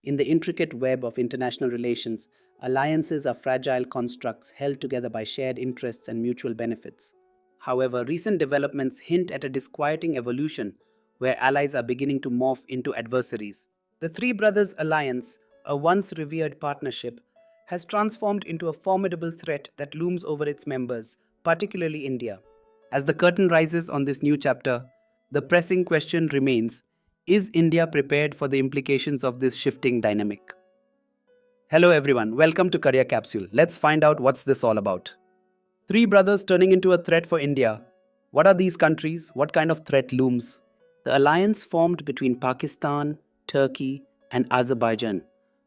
In the intricate web of international relations, alliances are fragile constructs held together by shared interests and mutual benefits. However, recent developments hint at a disquieting evolution where allies are beginning to morph into adversaries. The Three Brothers Alliance, a once revered partnership, has transformed into a formidable threat that looms over its members, particularly India. As the curtain rises on this new chapter, the pressing question remains: is India prepared for the implications of this shifting dynamic? Hello, everyone. Welcome to Career Capsule. Let's find out what's this all about. Three brothers turning into a threat for India. What are these countries? What kind of threat looms? The alliance formed between Pakistan, Turkey, and Azerbaijan,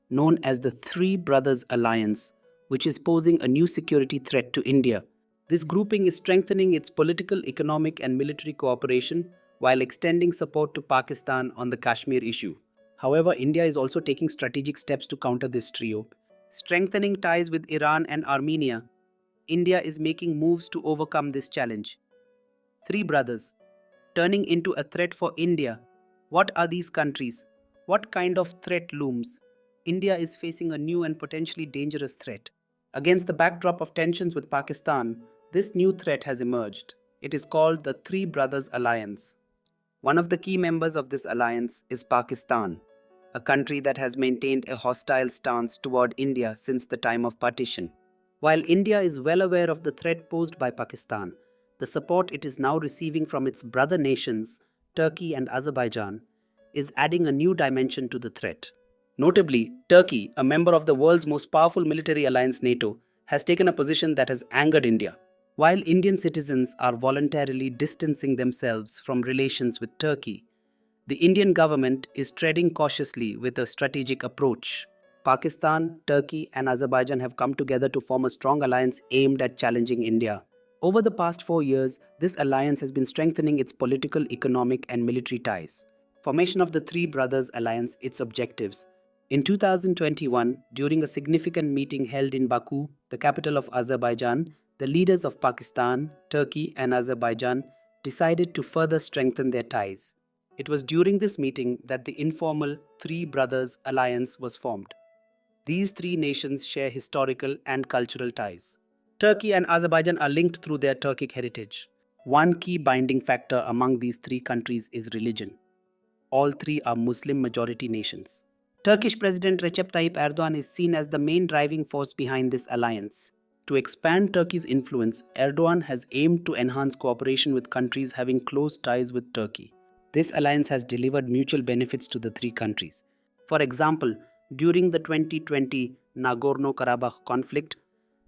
known as the Three Brothers Alliance, which is posing a new security threat to India. This grouping is strengthening its political, economic, and military cooperation while extending support to Pakistan on the Kashmir issue. However, India is also taking strategic steps to counter this trio. Strengthening ties with Iran and Armenia, India is making moves to overcome this challenge. Three brothers, turning into a threat for India. What are these countries? What kind of threat looms? India is facing a new and potentially dangerous threat. Against the backdrop of tensions with Pakistan, this new threat has emerged. It is called the Three Brothers Alliance. One of the key members of this alliance is Pakistan, a country that has maintained a hostile stance toward India since the time of partition. While India is well aware of the threat posed by Pakistan, the support it is now receiving from its brother nations, Turkey and Azerbaijan, is adding a new dimension to the threat. Notably, Turkey, a member of the world's most powerful military alliance NATO, has taken a position that has angered India. While Indian citizens are voluntarily distancing themselves from relations with Turkey, the Indian government is treading cautiously with a strategic approach. Pakistan, Turkey, and Azerbaijan have come together to form a strong alliance aimed at challenging India. Over the past 4 years, this alliance has been strengthening its political, economic, and military ties. Formation of the Three Brothers Alliance, its objectives. In 2021, during a significant meeting held in Baku, the capital of Azerbaijan, the leaders of Pakistan, Turkey, and Azerbaijan decided to further strengthen their ties. It was during this meeting that the informal Three Brothers Alliance was formed. These three nations share historical and cultural ties. Turkey and Azerbaijan are linked through their Turkic heritage. One key binding factor among these three countries is religion. All three are Muslim majority nations. Turkish President Recep Tayyip Erdogan is seen as the main driving force behind this alliance. To expand Turkey's influence, Erdogan has aimed to enhance cooperation with countries having close ties with Turkey. This alliance has delivered mutual benefits to the three countries. For example, during the 2020 Nagorno-Karabakh conflict,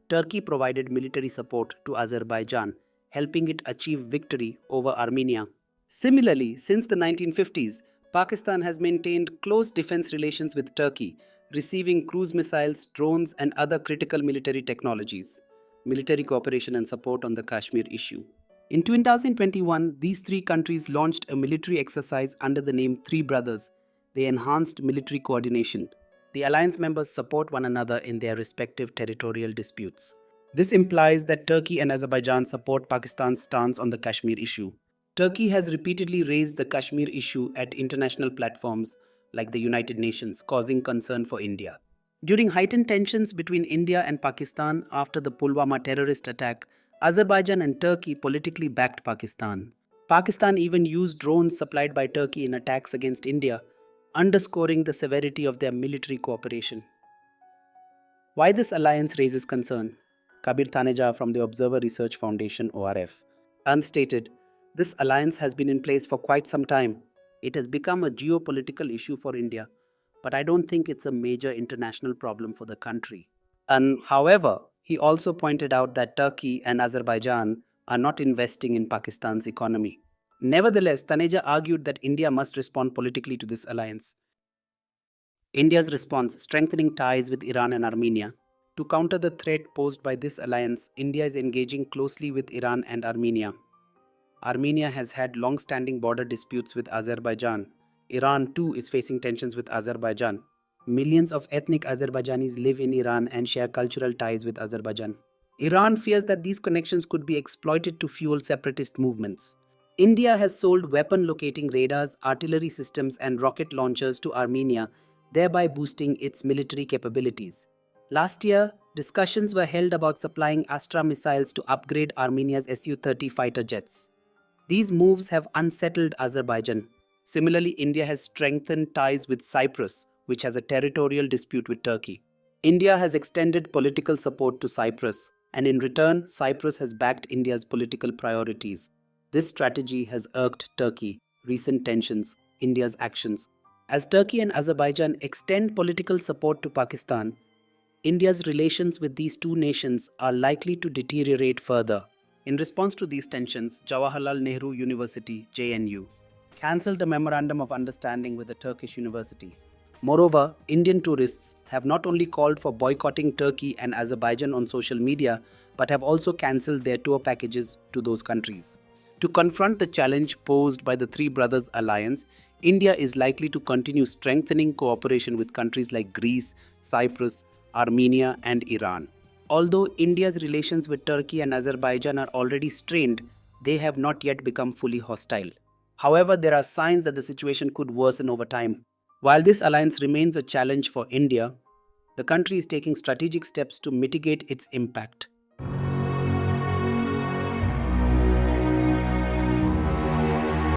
Turkey provided military support to Azerbaijan, helping it achieve victory over Armenia. Similarly, since the 1950s, Pakistan has maintained close defense relations with Turkey, receiving cruise missiles, drones, and other critical military technologies. Military cooperation and support on the Kashmir issue. In 2021, these three countries launched a military exercise under the name Three Brothers. They enhanced military coordination. The alliance members support one another in their respective territorial disputes. This implies that Turkey and Azerbaijan support Pakistan's stance on the Kashmir issue. Turkey has repeatedly raised the Kashmir issue at international platforms like the United Nations, causing concern for India. During heightened tensions between India and Pakistan after the Pulwama terrorist attack, Azerbaijan and Turkey politically backed Pakistan. Pakistan even used drones supplied by Turkey in attacks against India, underscoring the severity of their military cooperation. Why this alliance raises concern? Kabir Taneja from the Observer Research Foundation ORF. Unstated, this alliance has been in place for quite some time. It has become a geopolitical issue for India, but I don't think it's a major international problem for the country. And however, he also pointed out that Turkey and Azerbaijan are not investing in Pakistan's economy. Nevertheless, Taneja argued that India must respond politically to this alliance. India's response: strengthening ties with Iran and Armenia. To counter the threat posed by this alliance, India is engaging closely with Iran and Armenia. Armenia has had long-standing border disputes with Azerbaijan. Iran too is facing tensions with Azerbaijan. Millions of ethnic Azerbaijanis live in Iran and share cultural ties with Azerbaijan. Iran fears that these connections could be exploited to fuel separatist movements. India has sold weapon locating radars, artillery systems, and rocket launchers to Armenia, thereby boosting its military capabilities. Last year, discussions were held about supplying Astra missiles to upgrade Armenia's Su 30 fighter jets. These moves have unsettled Azerbaijan. Similarly, India has strengthened ties with Cyprus, which has a territorial dispute with Turkey. India has extended political support to Cyprus, and in return, Cyprus has backed India's political priorities. This strategy has irked Turkey, recent tensions, India's actions. As Turkey and Azerbaijan extend political support to Pakistan, India's relations with these two nations are likely to deteriorate further. In response to these tensions, Jawaharlal Nehru University (JNU) cancelled a memorandum of understanding with the Turkish university. Moreover, Indian tourists have not only called for boycotting Turkey and Azerbaijan on social media, but have also cancelled their tour packages to those countries. To confront the challenge posed by the Three Brothers Alliance, India is likely to continue strengthening cooperation with countries like Greece, Cyprus, Armenia, and Iran. Although India's relations with Turkey and Azerbaijan are already strained, they have not yet become fully hostile. However, there are signs that the situation could worsen over time. While this alliance remains a challenge for India, the country is taking strategic steps to mitigate its impact.